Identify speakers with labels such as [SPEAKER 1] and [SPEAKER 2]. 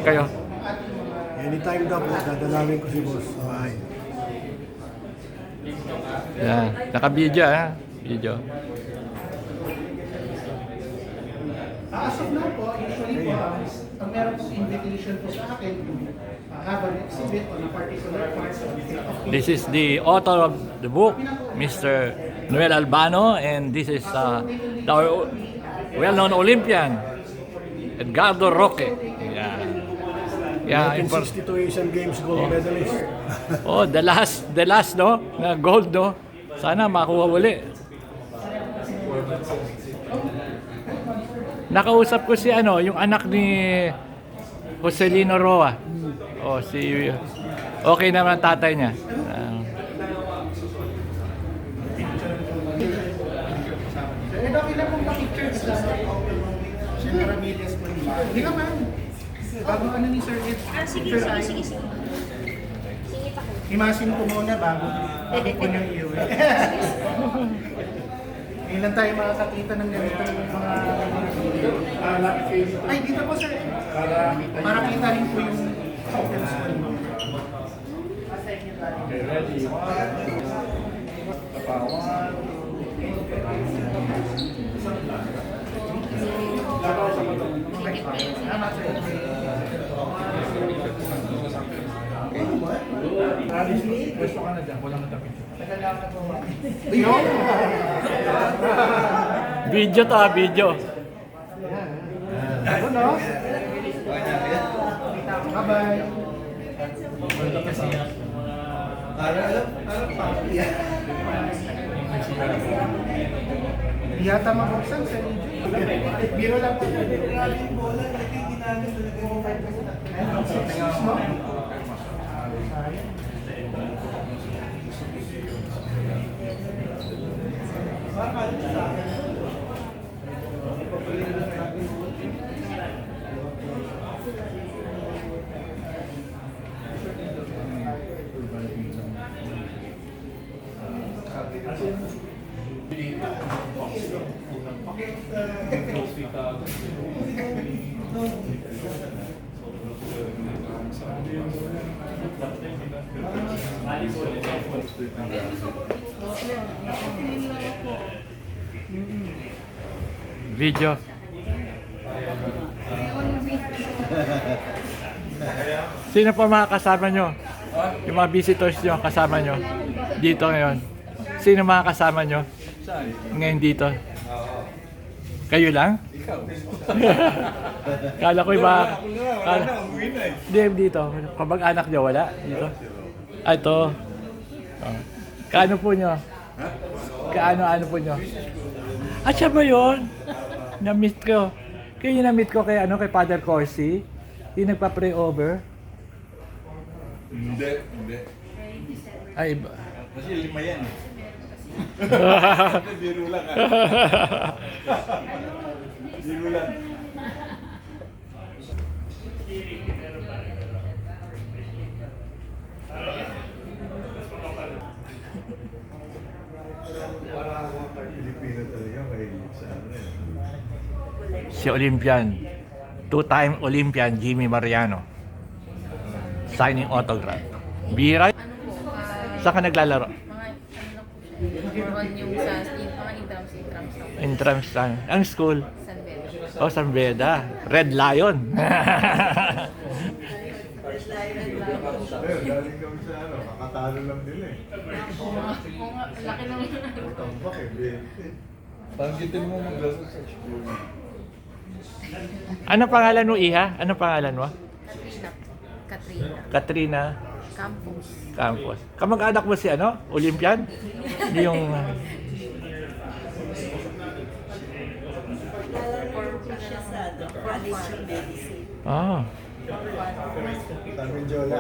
[SPEAKER 1] kayo?
[SPEAKER 2] Anytime daw po, dadalawin ko si boss. Bye.
[SPEAKER 1] Yan. Naka-video ha? Video.
[SPEAKER 3] As of now po, usually po, ang meron pong invitation po sa akin to have an exhibit on a particular part of the state of
[SPEAKER 1] This is the author of the book, Mr. Noel Albano, and this is the well-known Olympian, Edgardo Roque. Yeah. Yeah,
[SPEAKER 2] 1962 Asian Games gold medalist.
[SPEAKER 1] oh, the last, no? Na gold, no? Sana makuha uli. Nakausap ko si yung anak ni Joselino Roa. Oh, si okay naman tatay niya.
[SPEAKER 3] okay lang pong pa-picture sa Sir Ramirez po yung hindi ka man. Bago ano ni Sir Ed?
[SPEAKER 4] Sige. Sige pa ko.
[SPEAKER 3] Imasin ko muna bago ko niyang iuwi. Ngayon lang tayo makakakita ng ganito mga ay, dito po sir. Para kita rin po yung photos ko.
[SPEAKER 5] Okay, ready? Gusto ka na dyan, walang natapit.
[SPEAKER 1] Video to, video.
[SPEAKER 3] Ako no? Bye-bye. Hindi yata mabuksan sa video. Biro lang po.
[SPEAKER 1] Video. Sino pa mga kasama nyo? Yung mga visitors nyo, kasama nyo? Dito ngayon. Sino mga kasama nyo? Ngayon dito? Kayo lang? Kala ko yung mga... Hindi, dito. Kapag anak nyo, wala? Dito? Ah, ito. Oh. Kaano po nyo? Kaano po nyo? Ah, siya ba yun? Na-meet ko. Kaya yung na-meet ko kay, kay Father Corsi. Yung nagpa-pray over.
[SPEAKER 5] Hindi.
[SPEAKER 1] Ay, iba.
[SPEAKER 5] Kasi 5 yan. Biro lang Biro lang. Parang ako Pilipino talaga mahilig sa
[SPEAKER 1] Si Olympian. Two-time Olympian Jimmy Mariano. Signing autograph. Bira. Saan ka naglalaro?
[SPEAKER 4] Yung sa mga
[SPEAKER 1] Intrams lang. Ang school?
[SPEAKER 4] San Beda.
[SPEAKER 1] Oh, San Beda. Red Lion.
[SPEAKER 5] Galing kami sa kakatalo lang nila
[SPEAKER 4] Laki naman.
[SPEAKER 5] Tambak Panggitin mo maglaro sa school.
[SPEAKER 1] Ano pangalan mo, Iha? Ano pangalan mo?
[SPEAKER 4] Katrina.
[SPEAKER 1] Katrina
[SPEAKER 4] Campos.
[SPEAKER 1] Campos. Kamag-anak mo si Olympian? Yung... Ah.
[SPEAKER 5] Sabi Jola,